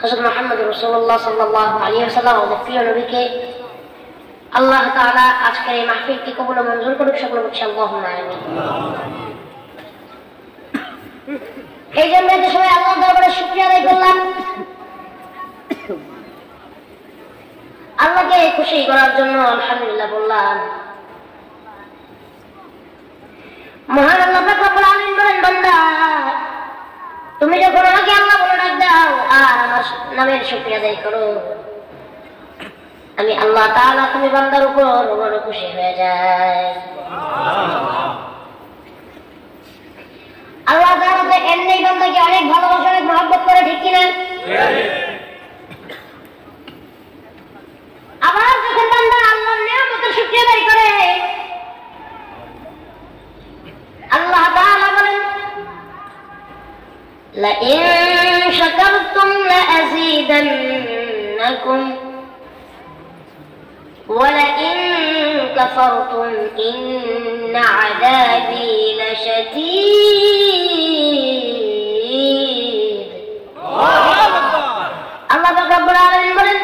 হযরত মুহাম্মদ রাসূলুল্লাহ সাল্লাল্লাহু আলাইহি ওয়াসাল্লাম আমাদের প্রিয় নবীকে আল্লাহ তাআলা আজকের এই মাহফিলটি কবুল ও মঞ্জুর করুক, সকলে বলছি আল্লাহুম্মা আমিন। এই জন্য এত সময় আল্লাহর দরবারে শুকরিয়া আদায় করলাম, আল্লাহকে খুশি করার জন্য আলহামদুলিল্লাহ বললাম। মহান আল্লাহ পাক রব্বুল আলামিন বলেন, বান্দা তুমি যখন আমাকে আল্লাহ বলে ডাক দাও আর আমার নামের শুকরিয়া আদায় করো, আমি আল্লাহ তাআলা তুমি বান্দার উপর বড় খুশি হয়ে যায়। আল্লাহ তাআলা তো এমনি বান্দাকে অনেক ভালোবাসা অনেক মহব্বত করে, ঠিক কিনা? আবার যখন বান্দা আল্লাহর নিয়ামতের শুকরিয়া আদায় করে, আল্লাহ তাআলা বলেন, লাইন শাকারতুম লাযীদান্নাকুম ওয়ালাইন কাফারতুম ইন্না আযাবী লাশাদীদ। আল্লাহ রাব্বুল আলামিন বলেন,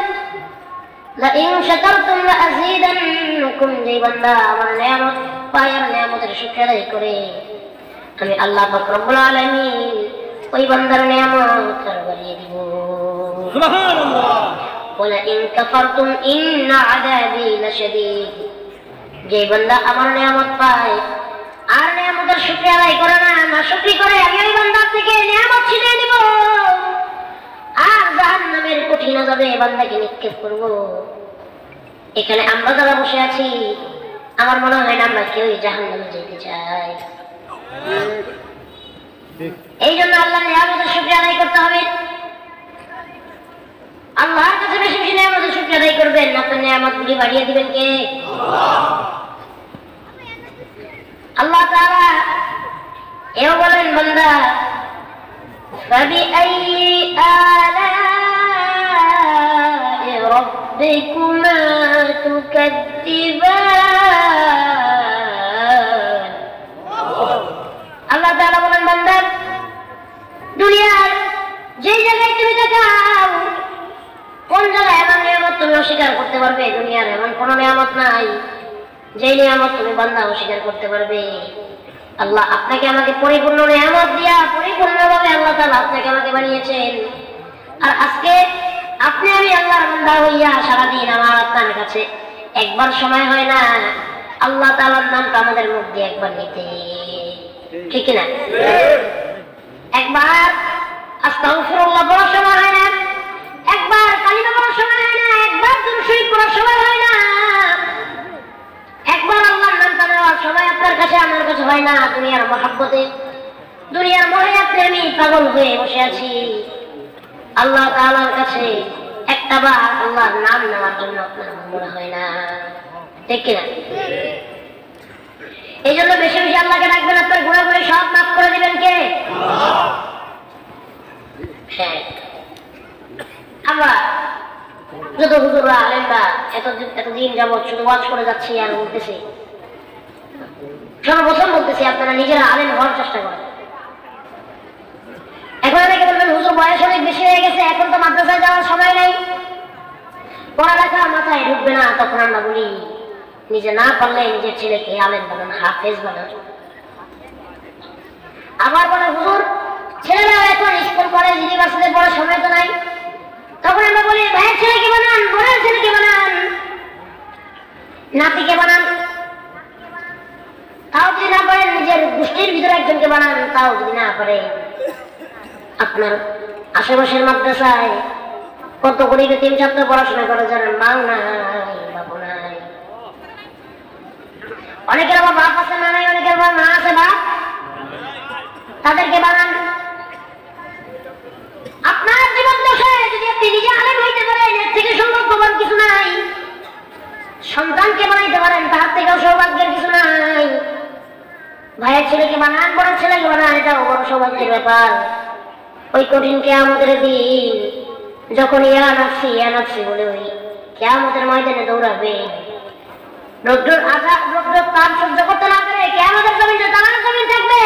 লাইন শাকারতুম লাযীদান্নাকুম, যে বান্দা আমার নিয়ামত পায়, নিয়ামতের শুকরিয়া আদায় করে, আমি আল্লাহ পাক রব্বুল আলামিন ওই বান্দার নিয়ামত আরো বাড়িয়ে দিব। সুবহানাল্লাহ। ওয়ালাইন কাফারতুম ইন্না আযাবী লাশাদীদ, যে বান্দা আমার নিয়ামত পায় আর নিয়ামতের শুকরিয়া আদায় করে না, নাশুকরি করে, আমি ওই বান্দার থেকে নিয়ামত ছিনিয়ে নিব আর জাহান্নামের কঠিন আযাবে বান্দাকে নিক্ষেপ করব। এখানে আমরা যারা বসে আছি, আমার মনে হয় না আমরা কেউ জাহান্নামে যেতে চাই। এই জন্য আল্লাহর নিয়ামতের শুকরিয়া আদায় করতে হবে। আল্লাহর কাছে বেশি বেশি নিয়ামতের শুকরিয়া আদায় করবেন, আপনার নিয়ামতগুলি বাড়িয়ে দিবেন কে? আল্লাহ তাআলা এও বলেন, বান্দা ফাবিআইয়ি আলা'i রাব্বিকুমা তুকাজ্জিবান। আল্লাহ তাআলা বলেন, বান্দা দুনিয়ার যে জায়গায় তুমি তাকাও, কোন জায়গায় এমন নিয়ামত তুমি অস্বীকার করতে পারবে? দুনিয়ার এমন কোন নিয়ামত নাই যে নিয়ামত তুমি বান্দা অস্বীকার করতে পারবে। আল্লাহ আপনাকে আমাকে পরিপূর্ণ নিয়ামত দিয়া পরিপূর্ণভাবে আল্লাহ তাআলা আপনাকে আমাকে বানিয়েছেন। আর আজকে আপনি আমি আল্লাহর বান্দা হইয়া সারাদিন আমার আপনার কাছে একবার সময় হয় না আল্লাহ তাআলার নামটা আমাদের মুখ দিয়ে একবার নিতে, ঠিক না? একবার আস্তাগফিরুল্লাহ বলার সময় হয় না, একবার কালিমা বলার সময় হয় না, একবার দুরূদ শরীফ পড়ার সময় হয় না, একবার আল্লাহর নামটা নেওয়ার সময় আপনার কাছে আমার কাছে হয় না। দুনিয়ার মহব্বতে, দুনিয়ার মোহে আপনি আমি পাগল হয়ে বসে আছি। আল্লাহ তাআলার কাছে একটা বার আল্লাহর নাম নেওয়ার জন্য আপনার মনে হয় না, ঠিক কিনা? এই জন্য বেশি বেশি আল্লাহকে ডাকবেন, আপনার গুনাহগুলি সব মাফ করে দিবেন কে? হ্যাঁ, আমরা যত হুজুররা আলেমরা এতদিন যাবৎ শুধু ওয়াজ করে যাচ্ছি আর বলতেছি, সর্বপ্রথম বলতেছি আপনারা নিজেরা আলেম হওয়ার চেষ্টা করেন। এখন অনেকে বলবেন, হুজুর বয়স অনেক বেশি হয়ে গেছে, এখন তো মাদ্রাসায় যাওয়ার সময় নাই, পড়ালেখা মাথায় ঢুকবে না। তখন আমরা বলি, নিজে না পারলে নিজের ছেলেকে আলেম বানান, হাফেজ বানান। আবার বলে, হুজুর ছেলেরা এখন স্কুল কলেজ ইউনিভার্সিটি পড়ার সময় তো নাই। তখন আমরা বলি, ভাইয়ের ছেলেকে বানান, বোনের ছেলেকে বানান, নাতিকে বানান। তাও যদি না পারেন নিজের গোষ্ঠীর ভিতরে একজনকে বানান। তাও যদি না পারে আপনার আশেপাশের মাদ্রাসায় কত গরিব এতিম ছাত্র পড়াশোনা করে জানেন? মাও নাই, বাবু নাই। অনেকের আবার বাপ আছে, মা নাই, অনেকের আবার মা আছে, বাপ, তাদেরকে বানান। আপনার জীবন দশায় যদি আপনি নিজে আলেম হইতে পারেন, এর থেকে সৌভাগ্যবান কিছু নাই। সন্তানকে বানাইতে পারেন, তার থেকেও সৌভাগ্যের কিছু নাই। ভাইয়ের ছেলেকে বানান, বোনের ছেলেকে বানান, এটাও বড় সৌভাগ্যের ব্যাপার। ওই কঠিন কিয়ামতের দিন যখন ইয়া নাফসি বলে ওই কিয়ামতের ময়দানে দৌড়াবে, রৌদ্রের আঘাত, রৌদ্রের তাপ সহ্য করতে না পারে কিয়ামতের জমিনে দাঁড়ানোর জমিন থাকবে,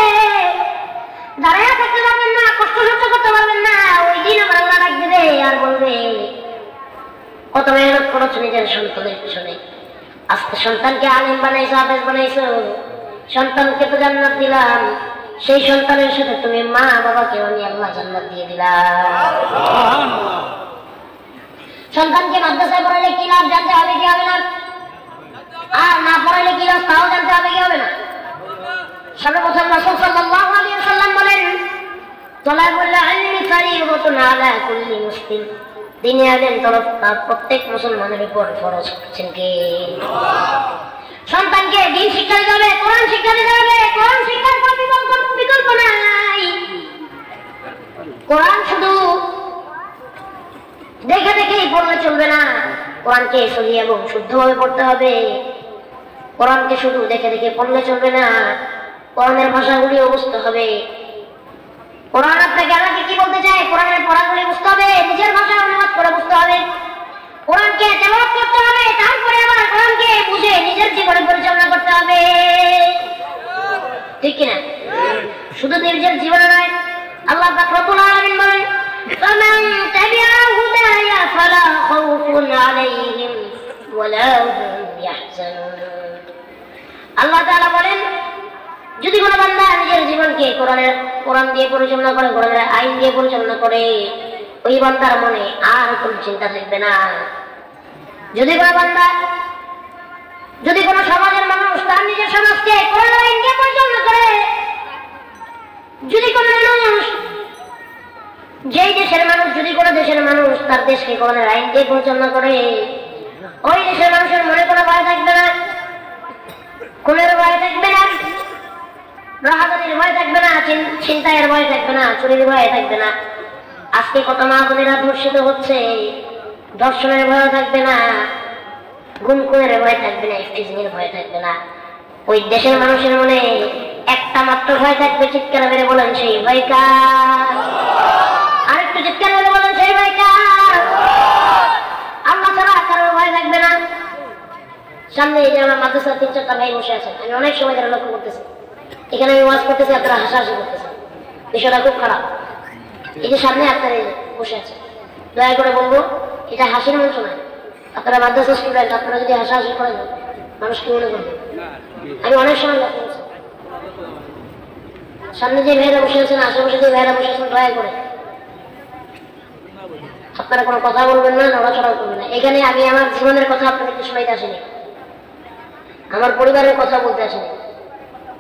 দাঁড়াইয়া থাকতে পারবেন না, কষ্ট সহ্য করতে পারবেন না। ওই দিন আমার আল্লাহ ডাক দিবে আর কত মেহনত করেছো নিজের সন্তানের পিছনে, আজকে সন্তানকে আলিম বানাইছো, হাফেজ বানাইছো, সন্তানকে তো জান্নাত দিলাম, সেই সন্তানের সাথে তুমি মা বাবাকে আমি আল্লাহ জান্নাত দিয়ে দিলাম। সন্তানকে মাদ্রাসায় পড়ালে কি লাভ জানতে হবে কি হবে না, আর না পড়ালে কি লাভ তাও জানতে হবে কি হবে না। সর্বপ্রথম রাসূল সাল্লাল্লাহু আলাইহি ওয়াসাল্লাম বলেন, তলাবুল ইলমি ফারিদাতুন আলা কুল্লি মুসলিম, দিনে আলেম তলব প্রত্যেক মুসলমানের উপর ফরজ করেছেন কে? সন্তানকে দিন শিক্ষা দিতে হবে, কোরআন শিক্ষা দিতে হবে। কোরআন শিক্ষার কোনো বিকল্প নাই। কোরআন শুধু দেখে দেখেই পড়লে চলবে না, কোরআনকে সহি এবং শুদ্ধভাবে পড়তে হবে। কোরআনকে শুধু দেখে দেখে পড়লে চলবে না, কোরআনের ভাষাগুলিও বুঝতে হবে। কোরআন আপনাকে আমাকে কি বলতে চায়, কোরআনের পড়াগুলি বুঝতে হবে, নিজের ভাষায় অনুবাদ করে বুঝতে হবে। কোরআনকে তেলাওয়াত করতে হবে, তারপরে আবার কোরআনকে বুঝে নিজের জীবনে পরিচালনা করতে হবে, ঠিক কিনা? শুধু নিজের জীবনে নয়, আল্লাহ পাক রব্বুল আলামিন বলেন, ফামান তাবিআ হুদায়া ফালা খাউফুন আলাইহিম ওয়ালা হুম ইয়াহজানুন। আল্লাহ তাআলা বলেন, যদি কোনো বান্দা নিজের জীবনকে কোরআন দিয়ে পরিচালনা করে, কোরআনের আইন দিয়ে পরিচালনা করে, ওই বান্দার মনে আর কোন চিন্তা থাকবে না। যদি কোনো সমাজের মানুষ তার নিজের সমাজকে কোরআনের আইন দিয়ে পরিচালনা করে, যদি কোনো মানুষ যেই দেশের মানুষ, যদি কোনো দেশের মানুষ তার দেশকে কোরআনের আইন দিয়ে পরিচালনা করে, ওই দেশের মানুষের মনে কোনো ভয় থাকবে না, খুনের ভয় থাকবে না, রাহাজানির ভয় থাকবে না, ছিনতাইয়ের ভয় থাকবে না, চুরির ভয় থাকবে না। আজকে কত মা বোনেরা ধর্ষিত হচ্ছে, ধর্ষণের ভয় থাকবে না, গুমখুনের ভয় থাকবে না, ইফতিজিংয়ের ভয় থাকবে না। ওই দেশের মানুষের মনে একটা মাত্র ভয় থাকবে, চিৎকার মেরে বলেন সেই ভয় কার? আরেকটু চিৎকার মেরে বলেন সেই ভয় কার? আল্লাহ ছাড়া কারোর ভয় থাকবে না। সামনে এই যে আমার মাদ্রাসার 3-4টা ভাই বসে আছেন, আমি অনেক সময় ধরে লক্ষ্য করতেছি, এখানে আমি ওয়াজ করতেছি, আপনারা হাসাহাসি করতেছেন, বিষয়টা খুব খারাপ। এই যে সামনে আপনারা বসে আছেন, দয়া করে বলবো এটা হাসির মঞ্চ নয়। আপনারা মাদ্রাসা স্টুডেন্ট, আপনারা যদি হাসাহাসি করেন মানুষ কি মনে করবে? আমি অনেক সময় লক্ষ্য করছি, সামনে যে ভাইয়েরা বসে আছেন, আশেপাশে যে ভাইয়েরা বসে আছেন, দয়া করে আপনারা কোনো কথা বলবেন না, নড়াচড়াও করবেন না। এখানে আমি আমার জীবনের কথা আপনাদেরকে শোনাইতে আসিনি, আমার পরিবারের কথা বলতে আসিনি,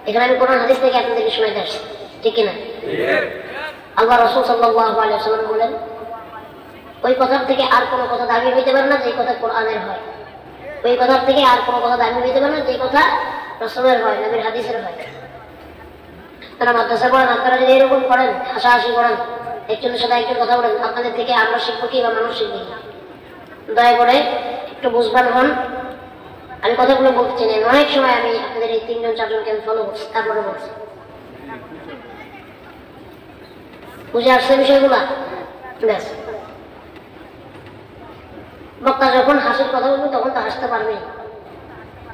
এখানে আমি কোরআন হাদিস থেকে আপনাদেরকে শোনাইতে আসছি, ঠিক কিনা? আল্লাহ রাসূল সাল্লাল্লাহু আলাইহি ওয়াসাল্লাম বলেন, ওই কথার থেকে আর কোনো কথা দাবি হইতে পারে না যে কথা কোরআনের হয়, ওই কথার থেকে আর কোনো কথা দাবি হইতে পারে না যে কথা রাসূলের হয়, নবীর হাদিসের হয়। তারা মাদ্রাসা পড়েন, আপনারা যদি এরকম করেন, হাসাহাসি করেন, একজনের সাথে একজন কথা বলেন, আপনাদের থেকে আমরা শিখবো কি বা মানুষ শিখবে কি? দয়া করে একটু বুঝবান হন। আমি কথাগুলো বলতে চাই, অনেক সময় আমি আপনাদের এই 3-4জনকে আমি ফলো করছি, তারপরে বলছি, বুঝে আসছে বিষয়গুলা? ব্যাস, বক্তা যখন হাসির কথা বলবে তখন তো হাসতে পারবে,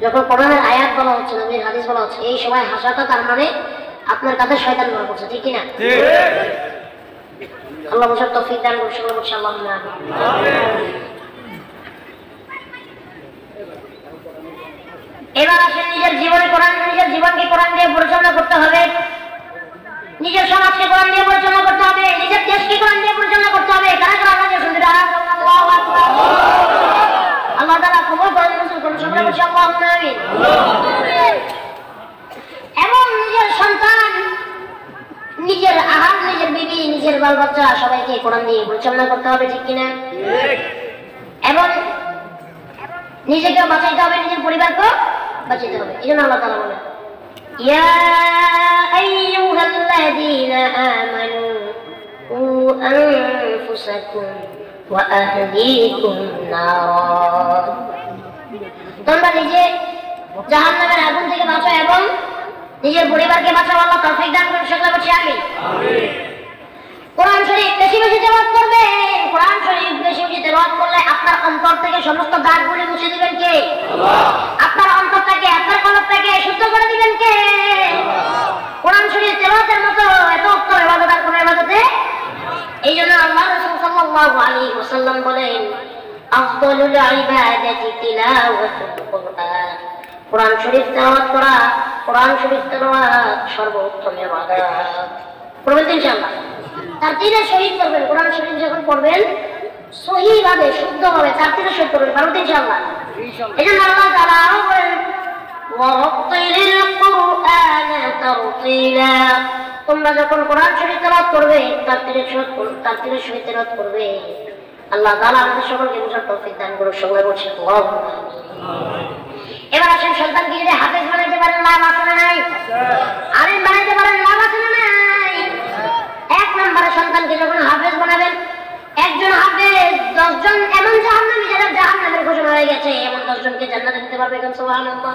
যখন কোরআনের আয়াত বলা হচ্ছে, নবীর হাদিস বলা হচ্ছে, এই সময় হাসাটা তার মানে আপনার কাছে শয়তান মনে করছে, ঠিক কিনা? আল্লাহ বসার তৌফিক দান করুন, সকলে বলছি আল্লাহুম্মা আমিন। এবার আসেন নিজের জীবনকে কোরআন দিয়ে পরিচালনা করতে হবে, নিজের সমাজকে কোরআন দিয়ে পরিচালনা করতে হবে, নিজের দেশকে কোরআন দিয়ে পরিচালনা করতে হবে। কারা কারা আমাদের শুনতে আল্লাহু আকবার, আল্লাহ তাআলা কবুল করেন, মঞ্জুর করুন, সকলে বলছি আল্লাহুম্মা আমিন। এবং নিজের সন্তান, নিজের আহার, নিজের বিবি, নিজের বাল বাচ্চা সবাইকে কোরআন দিয়ে পরিচালনা করতে হবে, ঠিক কিনা? এবং নিজেকে বাঁচাইতে হবে, নিজের পরিবারকে বাঁচাইতে হবে। এই জন্য আল্লাহ তাআলা বলেন, ইয়া আইয়ুহাল্লাযীনা আমানু কু আনফুসাকুম ওয়া আহলিকুম নার, তোমরা নিজে জাহান্নামের আগুন থেকে বাঁচো এবং নিজের পরিবারকে বাঁচাও। আল্লাহ তৌফিক দান করুন, সকলে বলছি আমিন। কোরআন শরীফ বেশি বেশি তেলাওয়াত করবে। কোরআন শরীফ বেশি বেশি তেলাওয়াত করলে আপনার অন্তর থেকে সমস্ত দাগগুলি মুছে দিবেন কে? আল্লাহ। আপনার অন্তরটাকে, আপনার কলবটাকে শুদ্ধ করে দিবেন কে? আল্লাহ। কোরআন শরীফ তেলাওয়াতের মতো এত উত্তম ইবাদত আর কোন ইবাদতে? এই জন্য আল্লাহ রাসূল সাল্লাল্লাহু আলাইহি ওয়াসাল্লাম বলেন, আফদালুল ইবাদাতি তিলাওয়াতুল কুরআন, কোরআন শরীফ তেলাওয়াত করা, কোরআন শরীফ তেলাওয়াত সর্বোত্তম ইবাদত। পড়বেন ইনশাআল্লাহ। তারতিলে শহীদ করবেন, কোরআন শরীফ যখন পড়বেন সহিভাবে শুদ্ধভাবে তারতিলে শহীদ করবেন, পারবেন ইনশাআল্লাহ। এজন্য আল্লাহ তাআলা আরো বলেন ওয়ারাত্তিলিল কুরআন তারতিলা, তোমরা যখন কোরআন শরীফ তেলাওয়াত করবে তারতিলে শহীদ তেলাওয়াত করবে। আল্লাহ তাআলা আমাদের সকলকে বুঝার তৌফিক দান করুন। সকলে বলছি আল্লাহুম্মা আমিন। এবার আসেন, সন্তানকে যদি হাফেজ বানাইতে পারেন লাভ আছে না নাই? আলিম বানাইতে পারেন লাভ আছে না নাই? এক নম্বরে সন্তানকে যখন হাফেজ বানাবেন, একজন হাফেজ 10 জন এমন জাহান্নামী যারা জাহান্নামের ঘোষণা হয়ে গেছে এমন 10 জনকে জান্নাতে দিতে পারবে। কেন? সুবহানাল্লাহ।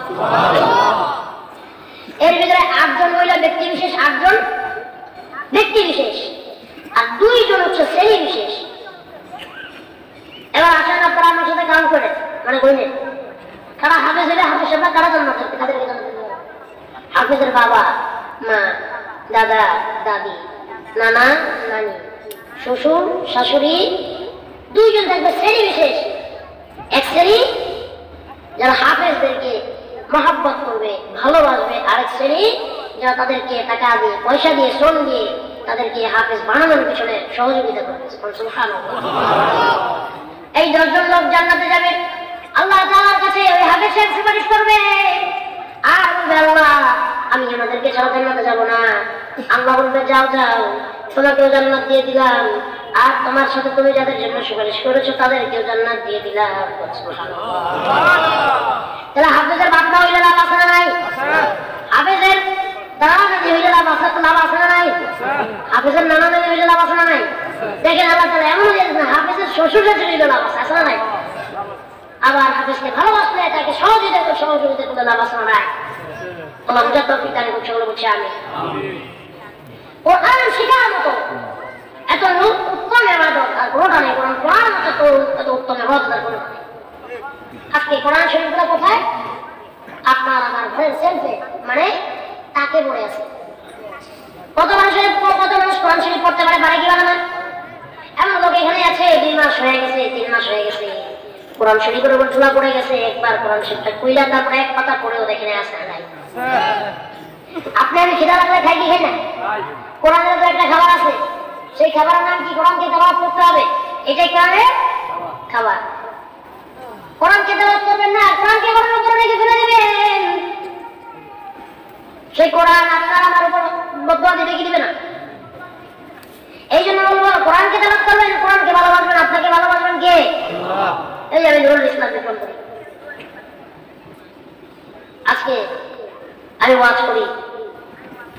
এর ভিতরে 8 জন হইল ব্যক্তি বিশেষ, 8 জন ব্যক্তি বিশেষ, আর 2 জন হচ্ছে শ্রেণী বিশেষ। এবার আসেন আপনারা আমার সাথে কাম করে মানে কইলেন কারা হাফেজ হলে হাফেজ সাহেবরা কারা জান্নাত পাবে? কাদেরকে জান্নাত দিবে? হাফেজের বাবা মা, দাদা দাদি, নানা নানি, শ্বশুর শাশুড়ি, 2 জন থাকবে শ্রেণী বিশেষ। এক শ্রেণী যারা হাফেজদেরকে মহব্বত করবে, ভালোবাসবে, আরেক শ্রেণী যারা তাদেরকে টাকা দিয়ে, পয়সা দিয়ে, শ্রম দিয়ে তাদেরকে হাফেজ বানানোর পিছনে সহযোগিতা করবে। এই 10 জন লোক জান্নাতে যাবে। আল্লাহ তাআলার কাছে ওই হাফেজ সাহেব সুপারিশ করবে আর বলবে আল্লাহ আমি আমাদেরকে ছাড়া জান্নাতে যাব না। আল্লাহ বলবে যাও যাও, তোমাকেও জান্নাত দিয়ে দিলাম, আর তোমার সাথে তুমি যাদের জন্য সুপারিশ করেছো তাদেরকেও জান্নাত দিয়ে দিলাম। তাহলে হাফেজের বাপ মা হইলে লাভ আছে না নাই? হাফেজের দাদা নানি হইলে লাভ আছে না নাই? হাফেজের নানা নানি হইলে লাভ আছে না নাই? দেখেন আল্লাহ তাআলা এমন না, হাফেজের শ্বশুর শাশুড়ি হইলে লাভ আছে না নাই? আবার হাফেজকে ভালোবাসলে তাকে সহযোগিতা করলে লাভ আছে না নাই? আল্লাহ বুঝার তৌফিক দান করুন। সকলে বলছি আমিন। কোরআন শেখার মতো এত উত্তম ইবাদত আর কোনটা নেই। কোরআন মতো এত উত্তম ইবাদত আর কোনটা নেই। আজকে কোরআন শরীফগুলো কোথায়? আপনার আমার ঘরের সেলফে, মানে তাকে পড়ে আছে। কত মানুষ কোরআন শরীফ পড়তে পারে কি পারে না? এমন লোক এখানে আছে 2 মাস হয়ে গেছে, 3 মাস হয়ে গেছে, কোরআন শরীফের উপর ধুলা পড়ে গেছে, একবার কোরআন শরীফটা খুইলা তারপরে এক পাতা পড়েও দেখে আসে না। আপনি আমি খিদা লাগলে খাই কি খাই না? কোরআনের তো একটা খাবার আছে, সেই খাবারের নাম কি? কোরআনকে তেলাওয়াত করতে হবে, এটাই কোরআনের খাবার। কোরআনকে তেলাওয়াত করবেন না, কোরআনকে কোরআনের উপর রেখে ফেলে দিবেন, সেই কোরআন আপনার আমার উপর বদদুয়া দিবে কি দিবে না? এই জন্য বলবো কোরআনকে তেলাওয়াত করবেন, কোরআনকে ভালোবাসবেন। আপনাকে ভালোবাসবেন কে? আল্লাহ। এই আমি নুরুল ইসলাম বিক্রম করি। আজকে আমি ওয়াজ করি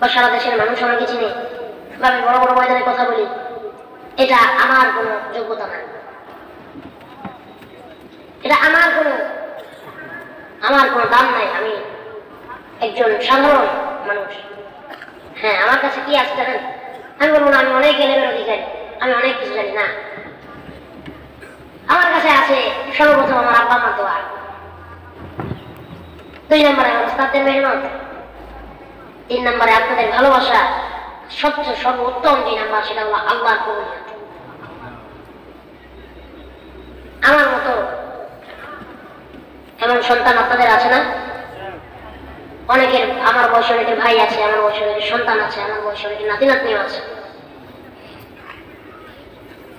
বা সারা দেশের মানুষ আমাকে চিনে বা আমি বড় বড় ময়দানে কথা বলি, এটা আমার কোনো যোগ্যতা না, এটা আমার কোনো দাম নাই। আমি একজন সাধারণ মানুষ। হ্যাঁ, আমার কাছে কি আছে জানেন? আমি বলবো না আমি অনেক এলেমের অধিকারী, আমি অনেক কিছু জানি না। আমার কাছে আছে সর্বপ্রথম আমার আব্বা মা দোয়া, 2 নম্বরে আমার উস্তাদের মেহনত, 3 নম্বরে আপনাদের ভালোবাসা, সবচেয়ে সর্বোত্তম যে নাম্বার সেটা হলো আল্লাহর কবুলিয়ত। আমার মতো এমন সন্তান আপনাদের আছে না? অনেকের, আমার বয়সে অনেকের ভাই আছে, আমার বয়সে অনেকের সন্তান আছে, আমার বয়সে অনেকের নাতি নাতনিও আছে।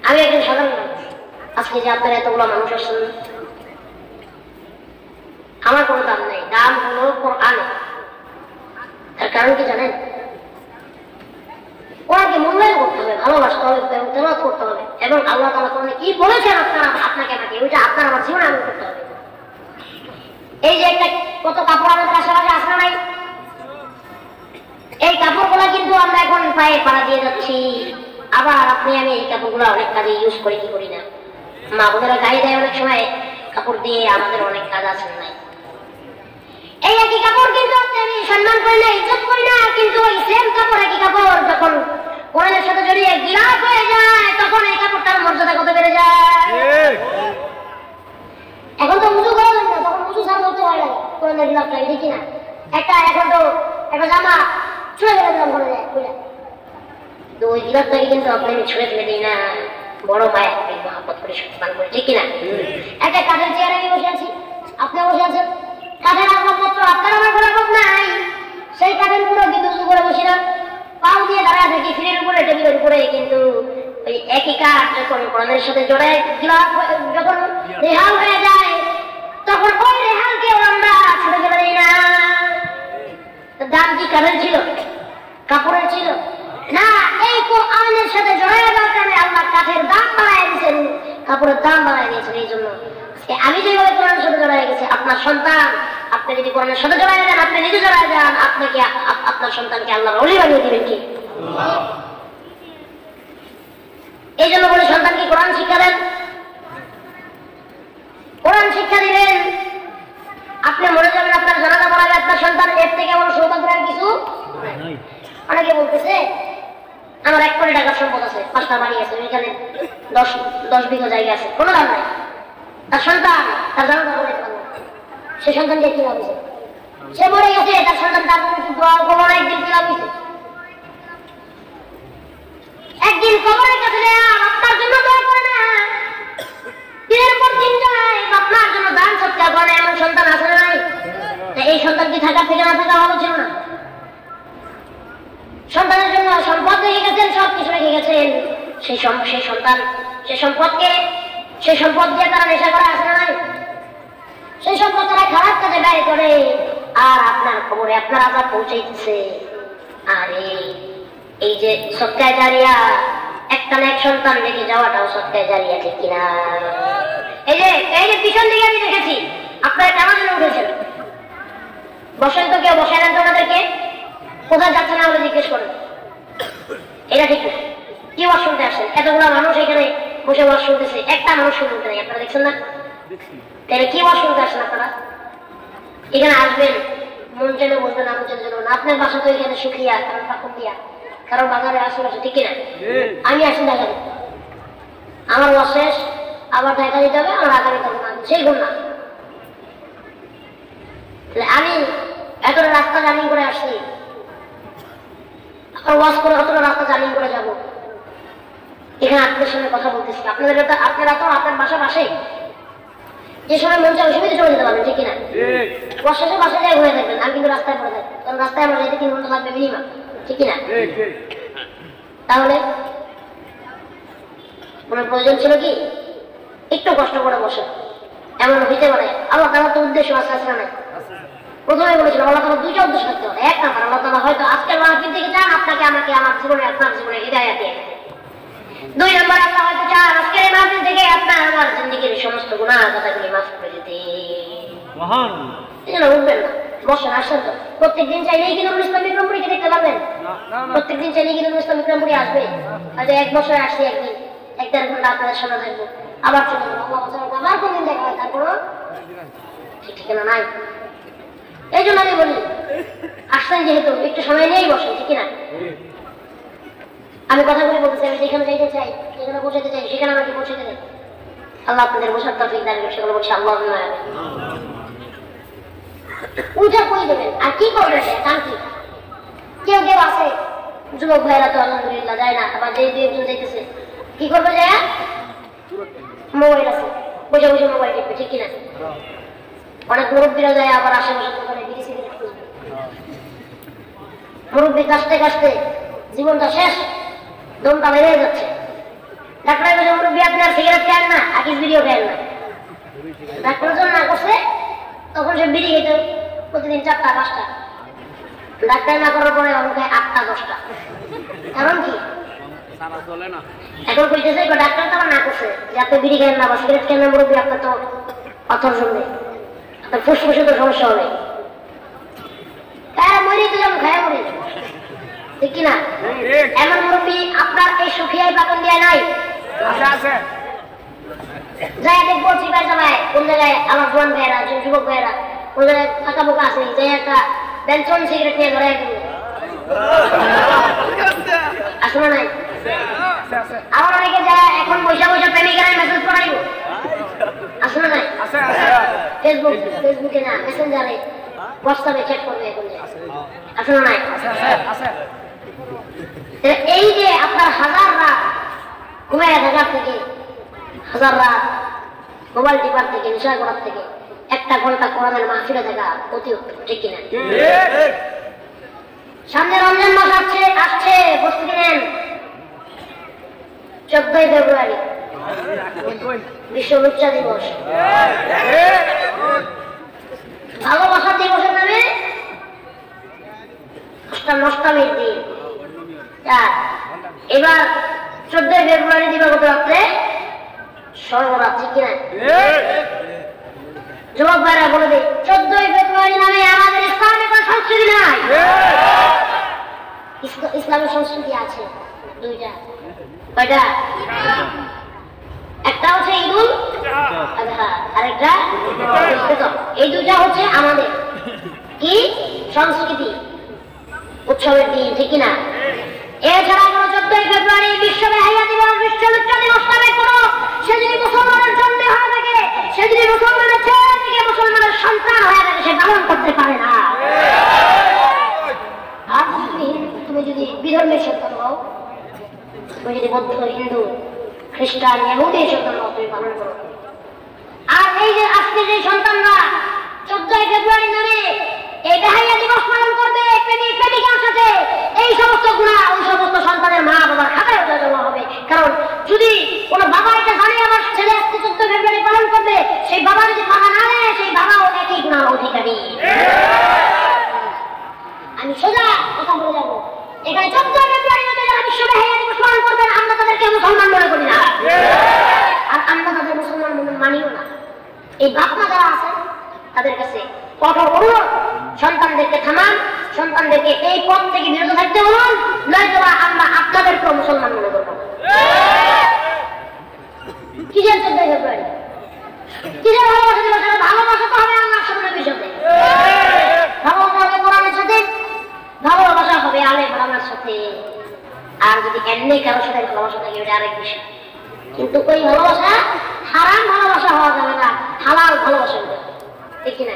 আমি একজন সাধারণ মানুষ। আজকে যে আপনারা এতগুলো মানুষ আসছেন, আমার কোনো দাম নেই, দাম হলো কোরআন। তার কারণ কি জানেন? কোরআনকে মূল্যায়ন করতে হবে, ভালোবাসতে হবে, তেলাওয়াত করতে হবে, এবং আল্লাহ তাআলা কোরআনে কি বলেছেন আপনাকে ওইটা আপনার আমার জীবনে আমল করতে হবে। এই যে একটা কত কাপড় আমাদের আশেপাশে আসে নাই, এই কাপড়গুলো কিন্তু আমরা এখন পায়ে পাড়া দিয়ে যাচ্ছি। আবার আপনি আমি এই কাপড়গুলো অনেক কাজে ইউজ করি কি করি না? মা বোনেরা গায়ে দেয় অনেক সময় কাপড় দিয়ে, আমাদের অনেক কাজ আছে নাই। এই একই কাপড় কিন্তু আমি সম্মান করি না, ইজ্জত করি না, কিন্তু ওই সেম কাপড়, একই কাপড় যখন কোরআনের সাথে জড়িয়ে গিলাফ হয়ে যায় তখন এই কাপড়টার মর্যাদা কত বেড়ে যায়। এখন তো উজু করা যায় না, তখন উজু ছাড়া করতে হয় না কোরআনের গিলাফটা, দেখি না একটা, এখন তো একটা জামা ছুঁড়ে ফেলে দিলাম ঘরে যায়, তো ওই গিলাফটাকে কিন্তু আপনি আমি ছুঁড়ে ফেলে দিই না, বড় মায়া করে মহব্বত করে সন্তান করে, ঠিক কিনা? একটা কাঠের চেয়ারে আমি বসে আছি, আপনি বসে আছেন, কাঠের আসবাবপত্র আপনার আমার কোনো অভাব নাই, সেই কাঠের উপরে কিন্তু উঁচু করে বসি না, পাও দিয়ে দাঁড়ায় থাকি ফিরের উপরে, টেবিলের উপরে, কিন্তু ওই একই কাঠ যখন কোরআনের সাথে জড়ায় যখন রেহাল হয়ে যায় তখন ওই রেহালকেও আমরা ছুটে ফেলে দিই না। দাম কি কাঠের ছিল, কাপড়ের ছিল না? এই কোরআনের সাথে জড়ায় যাওয়ার কারণে আল্লাহ কাঠের দাম বাড়ায় দিয়েছেন, কাপড়ের দাম বাড়ায় দিয়েছেন। এই জন্য আমি যেভাবে কোরআনের সাথে জড়ায় গেছি, আপনার সন্তান আপনি যদি কোরআনের সাথে জড়ায় যান, আপনি নিজে জড়ায় যান, আপনাকে আপনার সন্তানকে আল্লাহর ওলি বানিয়ে দিবেন কি? এই জন্য বলে সন্তানকে কোরআন শিক্ষা দেন, কোরআন শিক্ষা দিবেন। আপনি মরে যাবেন, আপনার জানাজা পড়াবে আপনার সন্তান, এর থেকে বড় সৌভাগ্যের কিছু। অনেকে বলতেছে আমার 1 কোটি টাকার সম্পদ আছে, 5টা বাড়ি আছে, ওইখানে 10 বিঘা জায়গা আছে, কোনো দাম নাই, তার সন্তান তার জানাজা পড়াতে পারবে, সে সন্তানকে কি লাভ হয়েছে? সে মরে গেছে, তার সন্তান তার কবরে একদিন কি লাভ হয়েছে? একদিন কবরের কাছে আপনার জন্য দোয়া করে না, দিনের পর দিন যায় আপনার জন্য দান সৎকার করে, এমন সন্তান আছে না নাই? এই সন্তান কি থাকার থেকে না থাকা ভালো ছিল না? সন্তানের জন্য সম্পদ রেখে গেছেন, সবকিছু রেখে গেছেন, সেই সন্তান সেই সম্পদ দিয়ে তারা নেশা করে আসে না নাই? সেই সম্পদ তারা খারাপ কাজে ব্যয় করে, আর আপনার খবরে আপনার আজাব পৌঁছাইতেছে। আর এই যে সদকায়ে জারিয়া, একটা এক সন্তান রেখে যাওয়াটাও সদকায়ে জারিয়া, ঠিক কিনা? এই যে পিছন দিকে আমি দেখেছি, আপনারা কেমন জন্য উঠেছেন? বসেন তো, কেউ বসে নেন তো ওনাদেরকে, কোথায় যাচ্ছে না বলে জিজ্ঞেস করেন, এটা ঠিক না। কি ওয়াজ শুনতে আসছেন? এতগুলো মানুষ এখানে বসে ওয়াজ শুনতেছে, একটা মানুষ শুনতে নেই, আপনারা দেখছেন না? তাহলে কি ওয়াজ শুনতে আসছেন আপনারা? এখানে আসবেন, মন চেনে বসবেন, মন চেনে চলবেন। আপনার বাসা তো এখানে সুখিয়া, কারণ পাকুন্দিয়া, কারণ বাজারের আশেপাশে, ঠিক কিনা? আমি আসি ঢাকা দিতে, আমার ওয়াজ শেষ, আবার ঢাকা দিতে হবে, আমার আগামী কাল সেই গুণ না। আমি এতটা রাস্তা জার্নি করে আসছি, ওয়াজ করে অতটা রাস্তা জার্নি করে যাবো, এখানে আপনাদের সঙ্গে কথা বলতেছি। আপনারা তো আপনার বাসা পাশে, যে সময় মন চায় ওই সময় চলে যেতে পারবেন, ঠিক কিনা? ওয়াজ শেষে বাসায় যাই ঘুরে থাকবেন, আমি কিন্তু রাস্তায় পড়ে থাকবো, কারণ রাস্তায় আমার যেতে 3 ঘন্টা লাগবে মিনিমাম, ঠিক কিনা? তাহলে কোনো প্রয়োজন ছিল কি একটু কষ্ট করে বসে? এমন হইতে পারে আল্লাহ তাআলার তো উদ্দেশ্য আছে না নাই? প্রথমে বলেছিলাম আল্লাহ তাআলার 2টা উদ্দেশ্য থাকতে হবে। এক নাম্বার, আল্লাহ তাআলা হয়তো আজকের মাহফিল থেকে চান আপনাকে আমাকে আমার জীবনে, আপনার জীবনে হিদায়াত দিয়ে। 2 নাম্বার, আল্লাহ হয়তো চান আজকের মাহফিল থেকে আপনার আমার জিন্দেগির সমস্ত গুনাহ কথাগুলি মাফ করে দিতে। মহান উঠবেন না, বসেন, আসেন তো। প্রত্যেকদিন চাইলেই কি নুরুল ইসলাম বিক্রমপুরীকে দেখতে পারবেন? প্রত্যেকদিন চাইলেই কি নুরুল ইসলাম বিক্রমপুরী আসবে? হয়তো 1 বছর আসছি, একদিন 1-1.5 ঘন্টা আপনাদের সামনে থাকবো, আবার চলে যাবো, আবার কোনদিন দেখা হয়, তারপর ঠিক ঠিকানা নাই। এই জন্য আমি বলি, আসছেন যেহেতু একটু সময় নিয়েই বসেন, ঠিক কিনা? আমি কথাগুলি বলতেছি, আমি যেখানে যাইতে চাই, যেখানে পৌঁছাতে চাই, সেখানে আমাকে পৌঁছাতে দেয়। আল্লাহ আপনাদের বসার তৌফিক দান করুন, সেগুলো বলছি আল্লাহ। উঠে কই দেবেন আর কি করবেন? কারণ কি কেউ কেউ আছে যুবক ভাইরা তো আলহামদুলিল্লাহ যায় না, আবার যে 2-1 যাইতেছে, কি করবে? যায় মোবাইল আছে, বসে বসে মোবাইল টিপবে, ঠিক কিনা? অনেক মুরব্বীরা যায় আবার আশেপাশে দোকানে বিড়ি সিগারেট খুঁজবে। মুরব্বী কাশতে কাশতে জীবনটা শেষ, দমটা বেড়ে যাচ্ছে। ডাক্তারের কাছে মুরব্বী আপনি আর সিগারেট খান না, আকিস বিড়িও খান না। ডাক্তারের জন্য না করছে, তখন সে বিড়ি খেত প্রতিদিন 4টা-5টা, ডাক্তার না করার পরে অনেক 8টা-10টা। কারণ কি? এখন কইতেছে ডাক্তার তো না করছে যে আপনি বিড়ি খান না বা সিগারেট খান না, মুরব্বী আপনার তো পাথর জমবে, আপনার ফুসফুসে তো সমস্যা হবে, তারা মরে তো যেমন খায় মরে, ঠিক কিনা? এমন মুরব্বী আপনার এই সুখিয়ায় পাকন দিয়ে নাই। যাই দেখবো চিপাই চাপায় কোন জায়গায় আমার জোয়ান ভাইয়েরা, যুবক ভাইয়েরা কোন জায়গায় ফাঁকা বোকা আছে, যে একটা বেঞ্চন সিগারেট নিয়ে ধরে আসলে নাই। আবার অনেকে যায় এখন বৈশা বৈশা প্রেমিকারা মেসেজ করাইব, আসলে নাই? ফেসবুকে না, মেসেঞ্জারে, হোয়াটসঅ্যাপে চ্যাট করবে এখন, আসলে নাই? এই যে আপনার হাজার রাত ঘুমায় থাকার থেকে, হাজার রাত মোবাইল টিপার থেকে, নেশা করার থেকে 1 ঘন্টা কোরআনের মাহফিলে থাকা অতি উত্তম, ঠিক কিনা? সামনে রমজান মাস আসছে, প্রস্তুতি নেন। 14 ফেব্রুয়ারি বিশ্ব লজ্জা দিবস, ভালোবাসা দিবসের নামে নষ্টামির দিন। এবার 14 ফেব্রুয়ারি দিবাগত রাত্রে সর্বরাত, ঠিক কিনা? যুবক ভাইরা বলে দিই, 14 ফেব্রুয়ারি নামে আমাদের ইসলামে কোনো সংস্কৃতি নাই। ইসলামের সংস্কৃতি আছে দুইটা। কয়টা? একটা হচ্ছে ঈদুল আযহা, আরেকটা এই দুইটা হচ্ছে আমাদের কি সংস্কৃতি, উৎসবের দিন, ঠিক কিনা? এছাড়া কোনো 14 ফেব্রুয়ারি বিশ্ব বেহায়া দিবস, বিশ্ব লজ্জা দিবস নামে কোনো সেদিন মুসলমানের জন্ম হয়ে থাকে, সেদিন মুসলমানের ছেলে থেকে মুসলমানের সন্তান হয়ে থাকে, সে পালন করতে পারে না। আর তুমি যদি বিধর্মের সন্তান হও, তুমি যদি বৌদ্ধ, হিন্দু, খ্রিস্টান, ইহুদির সন্তান হও, তুমি পালন করো। আর এই যে আজকে যে সন্তানরা 14 ফেব্রুয়ারি নামে এই বেহায়া দিবস পালন করবে প্রেমিকার সাথে, এই সমস্ত গুণা ওই সমস্ত সন্তানের মা বাবার খাতায় জমা হবে। কারণ যদি কোনো বাবা এটা জানে আমার ছেলে আজকে 14 ফেব্রুয়ারি পালন করবে, সেই বাবা যদি মানা না নেয়, সেই বাবাও একই গুণার অধিকারী। আমি সোজা কথা বলে যাবো, এখানে 14 ফেব্রুয়ারি নামে যারা বিশ্ব বেহায়া দিবস পালন করবেন, আমরা তাদেরকে মুসলমান মনে করি না, আর আমরা তাদের মুসলমান মানিও না। এই বাপমা যারা আছে তাদের কাছে কঠোর অনুরোধ, সন্তানদেরকে থামান, সন্তানদেরকে এই পথ থেকে বিরত থাকতে বলুন, নয়তো আমরা আপনাদেরকেও মুসলমান মনে করবো না। কিসের 14 ফেব্রুয়ারি? কিসের ভালোবাসা দিবস? ভালোবাসা তো হবে আল্লাহর সাথে, নবীর সাথে, ভালোবাসা হবে কোরআনের সাথে, ভালোবাসা হবে আলেম ওলামার সাথে। আর যদি এমনি কারোর সাথে ভালোবাসা থাকে, ওটা আরেক বিষয়। কিন্তু ওই ভালোবাসা হারাম ভালোবাসা হওয়া যাবে না, হালাল ভালোবাসা হবে, ঠিক কিনা?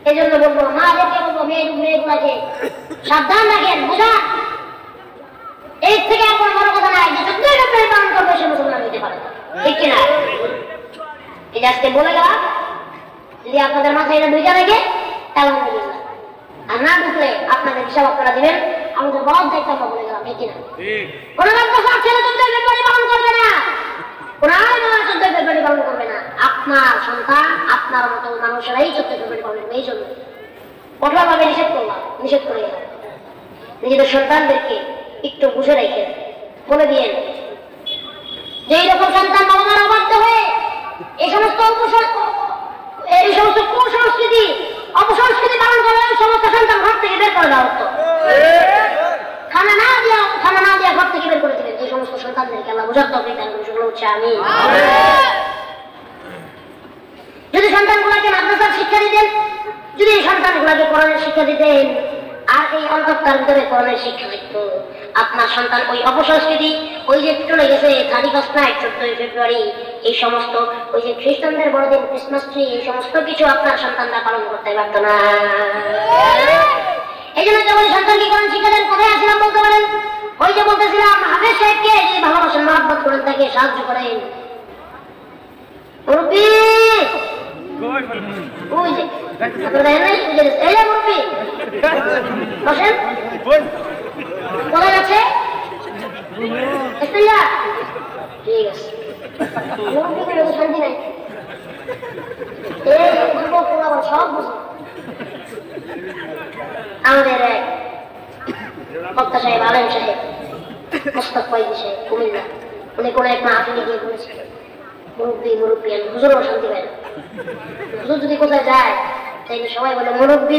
এই জন্য বলবো, মাদেরকে বলবো, মেয়েগুলাকে সাবধান রাখেন, বুঝান। এর থেকে এখন বড় কথা নাই যে 14 ফেব্রুয়ারি পালন করবে সে মুসলমান হইতে পারে, ঠিক কিনা? এই যে আজকে বলে গেলাম, যদি আপনাদের মাথায় এটা দুইটা রেখে আলহামদুলিল্লাহ, আর না ঢুকলে আপনাদের হিসাব আপনারা দিবেন, আমাদের বড় দায়িত্ব আমরা বলে গেলাম, ঠিক কিনা? কোন মাদ্রাসার ছেলে 14 ফেব্রুয়ারি পালন করবে না, কোন আলেম 14 ফেব্রুয়ারি পালন করবে না। আপনার সন্তান, আপনার মতো মানুষেরাই 14 ফেব্রুয়ারি পালন করবে। এই জন্য কঠোরভাবে নিষেধ করে গেলাম। নিজেদের সন্তানদেরকে একটু বুঝে রেখে বলে দিয়েন যে এইরকম সন্তান বাবা মার অবাধ্য হয়ে এই সমস্ত কুসংস্কৃতি অপসংস্কৃতি পালন করে, ওই সমস্ত সন্তান ঘর থেকে বের করে দেওয়া হতো, খানা না দিয়া ঘর থেকে বের করে দিলেন। এই সমস্ত সন্তানদেরকে আল্লাহ বোঝার তৌফিক দান করুন, সেগুলো হচ্ছে আমি। যদি সন্তানগুলোকে মাদ্রাসার শিক্ষা দিতেন, যদি এই সন্তানগুলোকে কোরআনের শিক্ষা দিতেন, আর এই অন্তঃটার ভিতরে কোরআনের শিক্ষা দিত, আপনার সন্তান ওই অপসংস্কৃতি, ওই যে চলে গেছে 31st নাইট 14 ফেব্রুয়ারি, এই সমস্ত ওই যে খ্রিস্টানদের বড়দিন ক্রিসমাস ট্রি, এই সমস্ত কিছু আপনার সন্তানরা পালন করতে পারত না। এই জন্য যেমন সন্তানকে কোরআন শিক্ষা দেন, কোথায় আসলাম বলতে পারেন? ওই যে বলতেছিলাম, হাফেজ সাহেবকে যদি ভালোবাসেন, মহব্বত করেন, তাকে সাহায্য করেন। মুরব্বি ওই যে আপনারা দেখেন নাই, এই যে মুরব্বি বসেন, কোথায় আছে? ঠিক আছে, মুরব্বি শান্তি নাই। এই যুবক সব বুঝে। আমাদের এক বক্তা সাহেব, আলেম সাহেব, মোস্তাক ফয়জি সাহেব, কুমিল্লা, উনি কোন এক মাহফিলে গিয়ে বলেছিল, মুরব্বি আমি হুজুরও শান্তি পাই না। হুজুর যদি কোথায় যায় তাইলে সবাই বলে মুরব্বি